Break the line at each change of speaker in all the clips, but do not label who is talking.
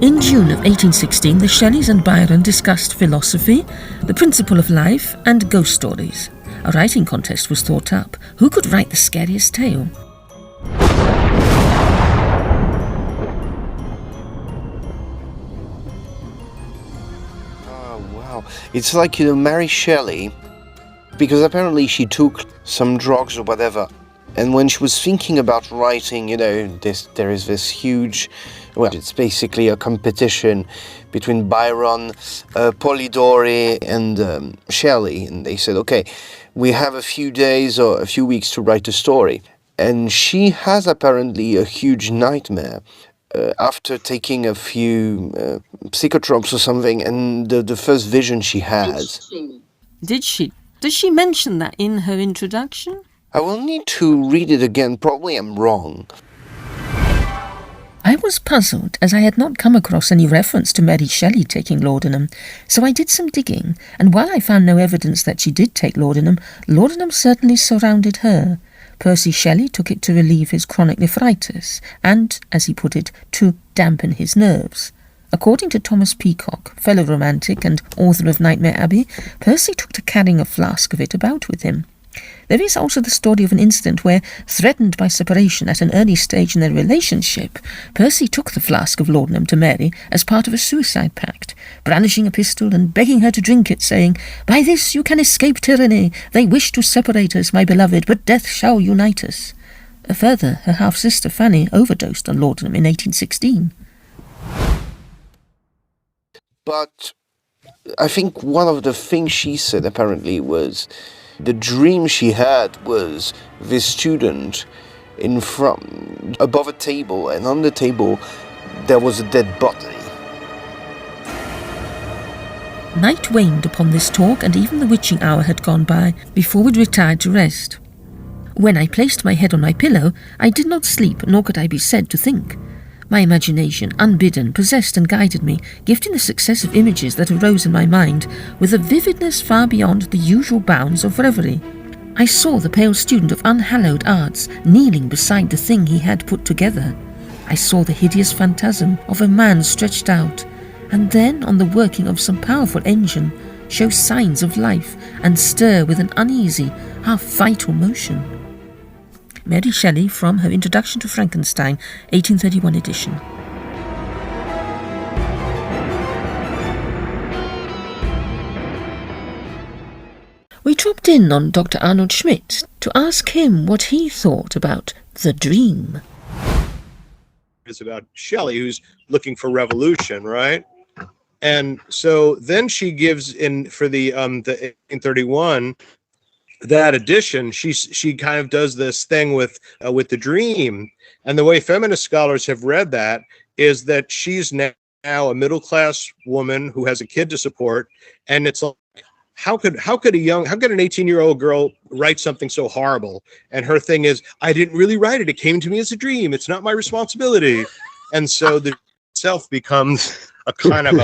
In June of 1816, the Shelleys and Byron discussed philosophy, the principle of life, and ghost stories. A writing contest was thought up. Who could write the scariest tale?
Oh, wow. It's like, Mary Shelley, because apparently she took some drugs or whatever. And when she was thinking about writing, there is this huge, it's basically a competition between Byron, Polidori, and Shelley. And they said, okay, we have a few days or a few weeks to write a story. And she has apparently a huge nightmare after taking a few psychotropes or something. And the first vision she has.
Did she? Does she mention that in her introduction?
I will need to read it again. Probably I'm wrong.
I was puzzled, as I had not come across any reference to Mary Shelley taking laudanum, so I did some digging, and while I found no evidence that she did take laudanum certainly surrounded her. Percy Shelley took it to relieve his chronic nephritis, and, as he put it, to dampen his nerves. According to Thomas Peacock, fellow romantic and author of Nightmare Abbey, Percy took to carrying a flask of it about with him. There is also the story of an incident where, threatened by separation at an early stage in their relationship, Percy took the flask of laudanum to Mary as part of a suicide pact, brandishing a pistol and begging her to drink it, saying, "By this you can escape tyranny. They wish to separate us, my beloved, but death shall unite us." Further, her half-sister Fanny overdosed on laudanum in 1816.
But I think one of the things she said apparently was the dream she had was this student in front, above a table, and on the table there was a dead body.
Night waned upon this talk, and even the witching hour had gone by before we'd retired to rest. When I placed my head on my pillow, I did not sleep, nor could I be said to think. My imagination, unbidden, possessed and guided me, gifting the successive images that arose in my mind with a vividness far beyond the usual bounds of reverie. I saw the pale student of unhallowed arts kneeling beside the thing he had put together. I saw the hideous phantasm of a man stretched out, and then, on the working of some powerful engine, show signs of life and stir with an uneasy, half-vital motion. Mary Shelley, from her Introduction to Frankenstein, 1831 edition. We dropped in on Dr Arnold Schmidt to ask him what he thought about the dream.
It's about Shelley, who's looking for revolution, right? And so then she gives in for the 1831 that edition. She kind of does this thing with the dream, and the way feminist scholars have read that is that she's now a middle class woman who has a kid to support, and it's like, how could an 18-year-old girl write something so horrible? And her thing is, I didn't really write it. It came to me as a dream. It's not my responsibility. And so the self becomes a kind of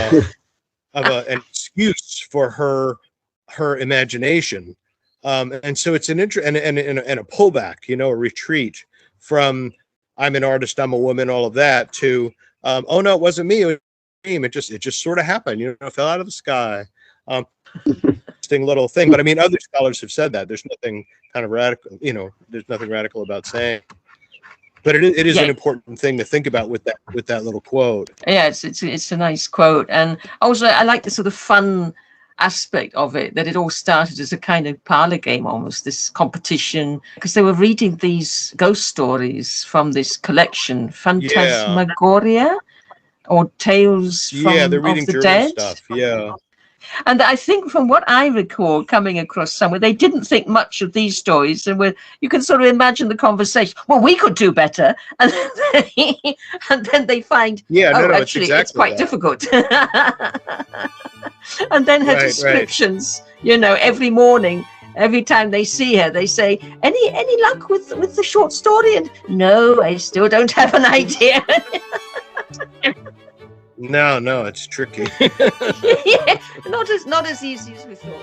an excuse for her imagination. And so it's an and a pullback, a retreat from I'm an artist, I'm a woman, all of that, to oh no, it wasn't me, it was a dream. It just sort of happened, it fell out of the sky. Interesting little thing, but I mean, other scholars have said that there's nothing kind of radical, there's nothing radical about saying. But it is an important thing to think about with that little quote.
Yeah, it's a nice quote, and also I like the sort of fun aspect of it, that it all started as a kind of parlor game, almost this competition, because they were reading these ghost stories from this collection, Phantasmagoria, or Tales from
they're reading
of the
German
Dead
stuff. Yeah.
And I think from what I recall coming across somewhere, they didn't think much of these stories, and you can sort of imagine the conversation. Well, we could do better, and then they find, actually, it's quite difficult. And then her descriptions, every morning, every time they see her, they say, "Any luck with the short story?" And no, I still don't have an idea.
No, it's tricky.
Yeah, not as easy as we thought.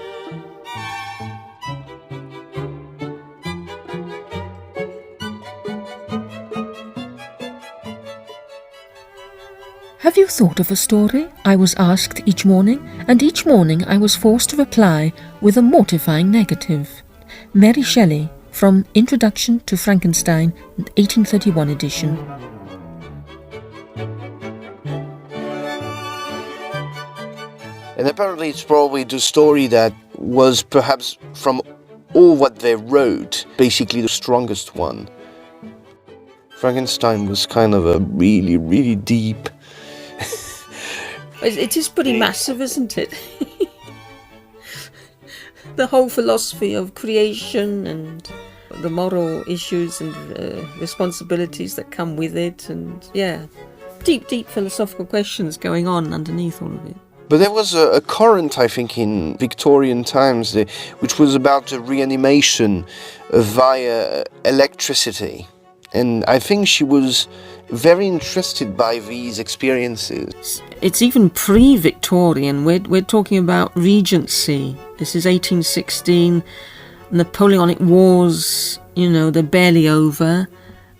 Have you thought of a story? I was asked each morning, and each morning I was forced to reply with a mortifying negative. Mary Shelley, from Introduction to Frankenstein, 1831 edition.
And apparently it's probably the story that was perhaps from all what they wrote, basically the strongest one. Frankenstein was kind of a really, really deep...
It is pretty massive, isn't it? The whole philosophy of creation and the moral issues and responsibilities that come with it, and deep philosophical questions going on underneath all of it.
But there was a current, I think, in Victorian times, which was about the reanimation via electricity. And I think she was very interested by these experiences.
It's even pre-Victorian. We're talking about Regency. This is 1816. Napoleonic Wars, they're barely over.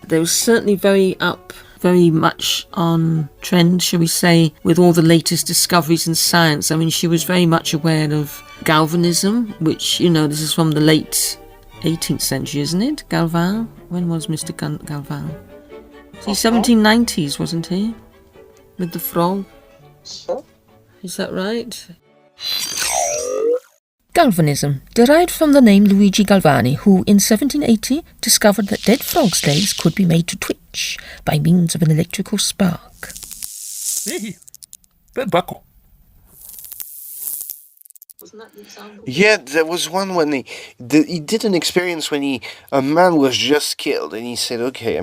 They were certainly very much on trend, shall we say, with all the latest discoveries in science. I mean, she was very much aware of galvanism, which, this is from the late 18th century, isn't it? Galvan? When was Mr. Galvan? See, 1790s, wasn't he? With the frog? Is that right? Galvanism, derived from the name Luigi Galvani, who in 1780 discovered that dead frogs' legs could be made to twitch by means of an electrical spark.
Hey, bel buckle.
Wasn't that the example?
Yeah, there was one when he did an experience when a man was just killed, and he said, okay,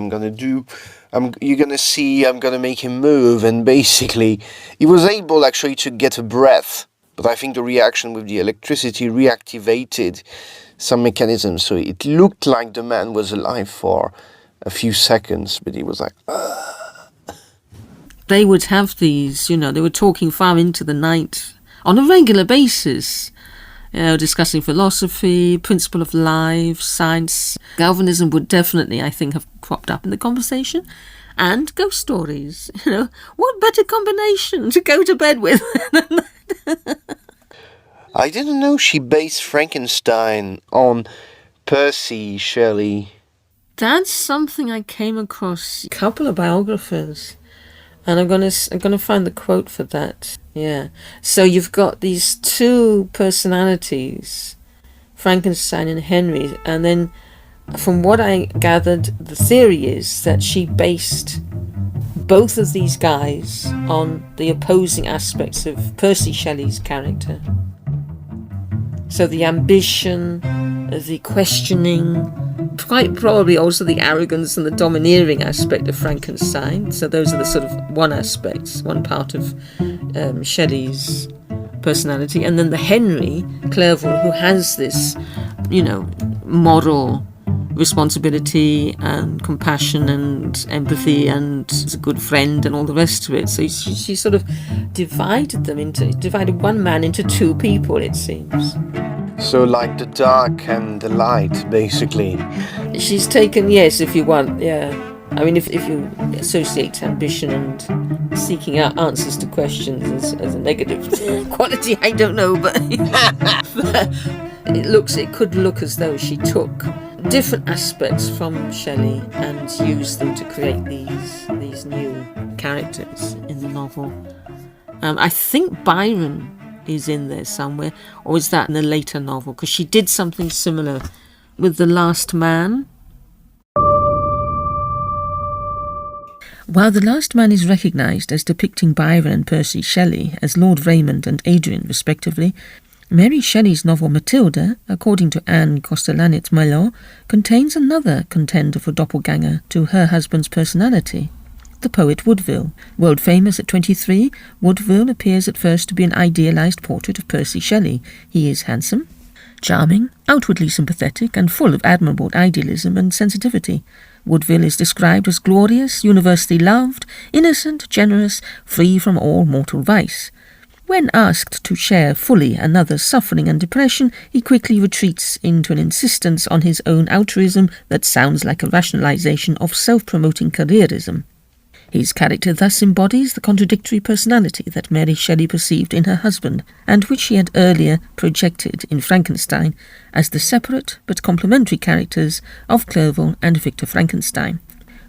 you're gonna see, I'm gonna make him move, and basically he was able actually to get a breath, but I think the reaction with the electricity reactivated some mechanisms, so it looked like the man was alive for a few seconds, but he was like,
They would have these, they were talking far into the night on a regular basis, discussing philosophy, principle of life, science. Galvanism would definitely, I think, have cropped up in the conversation. And ghost stories. What better combination to go to bed with?
I didn't know she based Frankenstein on Percy Shelley.
That's something I came across. A couple of biographers. And I'm gonna find the quote for that. Yeah. So you've got these two personalities, Frankenstein and Henry, and then from what I gathered, the theory is that she based both of these guys on the opposing aspects of Percy Shelley's character. So the ambition, the questioning, quite probably also the arrogance and the domineering aspect of Frankenstein. So those are the sort of one part of Shelley's personality. And then the Henry Clerval, who has this, moral responsibility and compassion and empathy and is a good friend and all the rest of it. So she sort of divided one man into two people, it seems.
So like the dark and the light, basically.
She's taken, yes, if you want, yeah. I mean, if you associate ambition and seeking out answers to questions as a negative quality, I don't know, but it could look as though she took different aspects from Shelley and used them to create these new characters in the novel. I think Byron is in there somewhere, or is that in a later novel? Because she did something similar with The Last Man. While The Last Man is recognised as depicting Byron and Percy Shelley as Lord Raymond and Adrian, respectively, Mary Shelley's novel Matilda, according to Anne Kostelanetz-Mellon, contains another contender for doppelganger to her husband's personality, the poet Woodville. World famous at 23, Woodville appears at first to be an idealised portrait of Percy Shelley. He is handsome, charming, outwardly sympathetic, and full of admirable idealism and sensitivity. Woodville is described as glorious, universally loved, innocent, generous, free from all mortal vice. When asked to share fully another's suffering and depression, he quickly retreats into an insistence on his own altruism that sounds like a rationalisation of self-promoting careerism. His character thus embodies the contradictory personality that Mary Shelley perceived in her husband, and which she had earlier projected in Frankenstein as the separate but complementary characters of Clerval and Victor Frankenstein.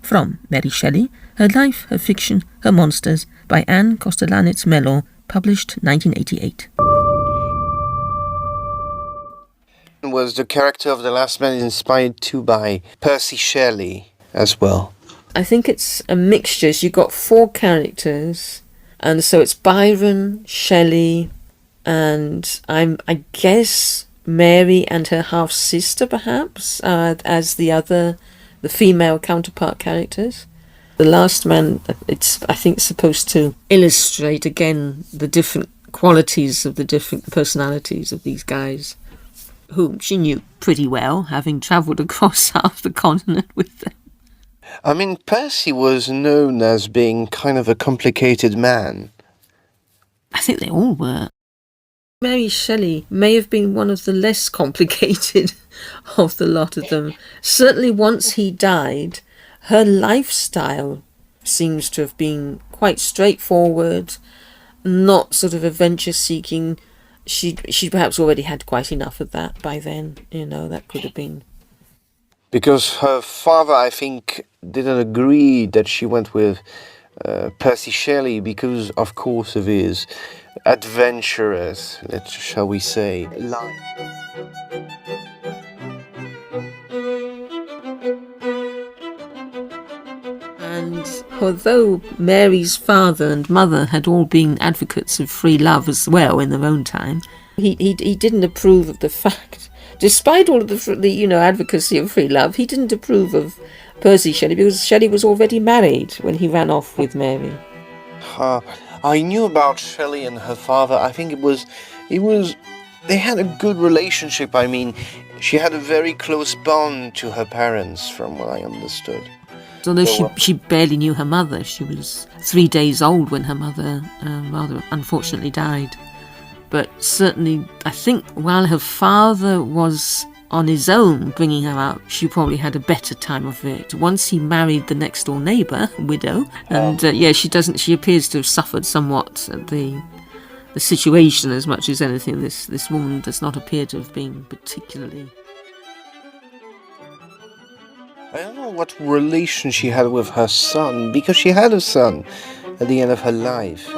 From Mary Shelley, Her Life, Her Fiction, Her Monsters, by Anne Kostelanetz-Mellor, published 1988.
Was the character of the last man inspired too by Percy Shelley as well?
I think it's a mixture. You've got 4 characters, and so it's Byron, Shelley, and I guess Mary and her half-sister, perhaps, as the female counterpart characters. The Last Man, it's, I think, supposed to illustrate, again, the different qualities of the different personalities of these guys, whom she knew pretty well, having travelled across half the continent with them.
I mean, Percy was known as being kind of a complicated man.
I think they all were. Mary Shelley may have been one of the less complicated of the lot of them. Certainly once he died, her lifestyle seems to have been quite straightforward, not sort of adventure-seeking. She perhaps already had quite enough of that by then, that could have been.
Because her father, I think, didn't agree that she went with Percy Shelley because, of course, of his adventurous, shall we say, life.
And although Mary's father and mother had all been advocates of free love as well in their own time, he didn't approve of the fact. Despite all of the advocacy of free love, he didn't approve of Percy Shelley because Shelley was already married when he ran off with Mary.
I knew about Shelley and her father. I think they had a good relationship. I mean, she had a very close bond to her parents, from what I understood.
Although she barely knew her mother. She was 3 days old when her mother rather unfortunately died. But certainly, I think while her father was on his own bringing her up, she probably had a better time of it. Once he married the next door neighbour, widow, and she appears to have suffered somewhat at the situation as much as anything. This woman does not appear to have been particularly.
I don't know what relation she had with her son, because she had a son at the end of her life.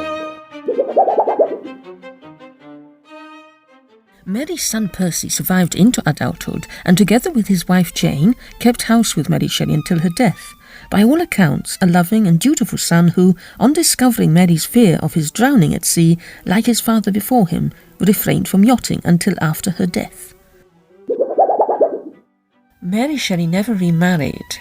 Mary's son Percy survived into adulthood and, together with his wife Jane, kept house with Mary Shelley until her death. By all accounts, a loving and dutiful son who, on discovering Mary's fear of his drowning at sea, like his father before him, refrained from yachting until after her death. Mary Shelley never remarried,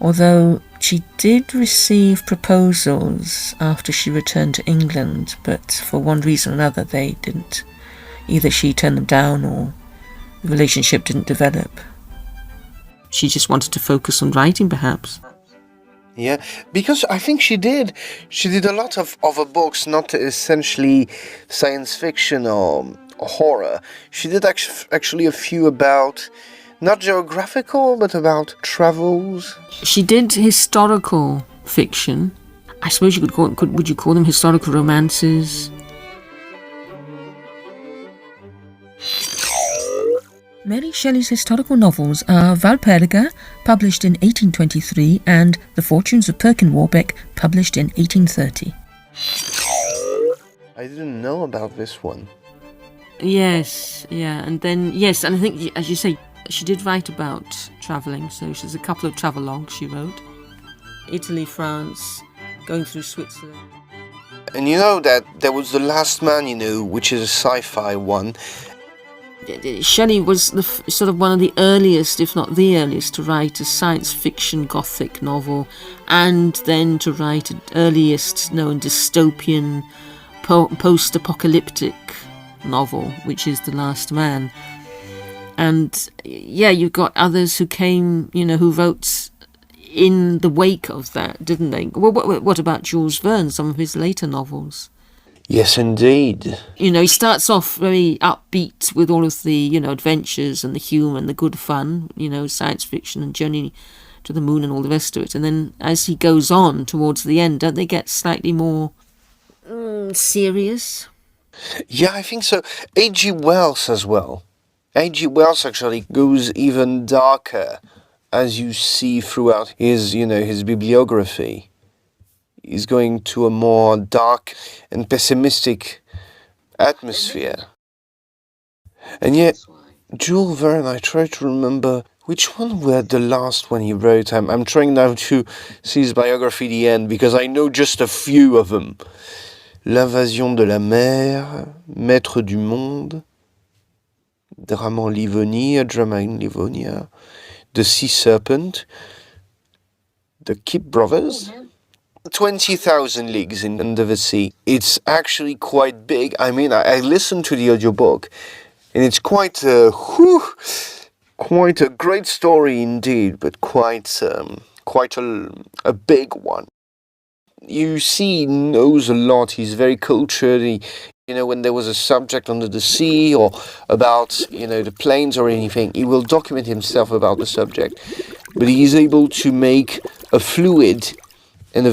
although she did receive proposals after she returned to England, but for one reason or another they didn't. Either she turned them down or the relationship didn't develop. She just wanted to focus on writing, perhaps.
Yeah, because I think she did. She did a lot of other books, not essentially science fiction or horror. She did actually a few about, not geographical, but about travels.
She did historical fiction. I suppose you would you call them historical romances? Mary Shelley's historical novels are Valperga, published in 1823, and The Fortunes of Perkin Warbeck, published in 1830.
I didn't know about this one.
Yes, yeah, and I think, as you say, she did write about travelling, so there's a couple of travelogues she wrote. Italy, France, going through Switzerland.
And you know that there was The Last Man, which is a sci-fi one.
Shelley was sort of one of the earliest, if not the earliest, to write a science fiction gothic novel, and then to write an earliest known dystopian post-apocalyptic novel, which is The Last Man. And you've got others who came, who wrote in the wake of that, didn't they? Well, what about Jules Verne, some of his later novels?
Yes, indeed.
He starts off very upbeat with all of the, adventures and the humour and the good fun, science fiction, and generally to the moon and all the rest of it. And then as he goes on towards the end, don't they get slightly more serious?
Yeah, I think so. A.G. Wells as well. A.G. Wells actually goes even darker, as you see throughout his bibliography. He's going to a more dark and pessimistic atmosphere. And yet, Jules Verne, I try to remember which one were the last one he wrote. I'm trying now to see his biography at the end, because I know just a few of them. L'invasion de la mer, Maître du monde, Drama en Livonie, A Drama in Livonia, The Sea Serpent, The Kip Brothers, 20,000 Leagues Under the Sea. It's actually quite big. I mean, I listened to the audiobook, and it's quite a great story indeed, but quite a big one. You see, he knows a lot. He's very cultured. When there was a subject under the sea or about, the planes or anything, he will document himself about the subject. But he's able to make a fluid and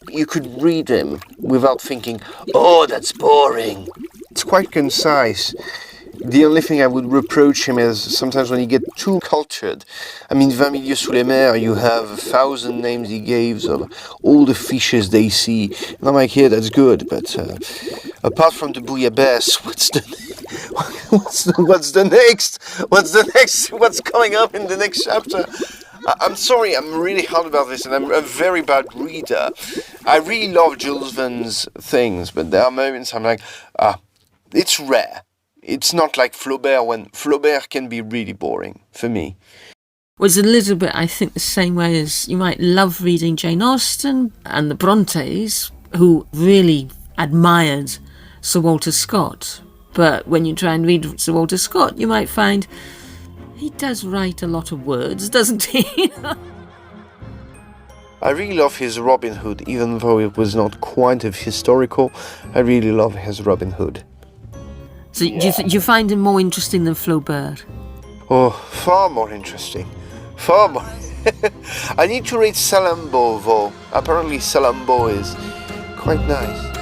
you could read him without thinking, oh, that's boring. It's quite concise. The only thing I would reproach him is sometimes when he gets too cultured. I mean, 20 milieux sous les mers, you have 1,000 names he gives of all the fishes they see. And I'm like, yeah, that's good, but apart from the bouillabaisse, what's coming up in the next chapter? I'm sorry, I'm really hard about this, and I'm a very bad reader. I really love Jules Verne's things, but there are moments I'm like, it's rare. It's not like Flaubert, when Flaubert can be really boring, for me.
Well, it's a little bit, I think, the same way as you might love reading Jane Austen and the Brontes, who really admired Sir Walter Scott. But when you try and read Sir Walter Scott, you might find he does write a lot of words, doesn't he?
I really love his Robin Hood, even though it was not quite as historical. I really love his Robin Hood.
So do you find him more interesting than Flaubert?
Oh, far more interesting. Far more. I need to read Salammbô, though. Apparently Salammbô is quite nice.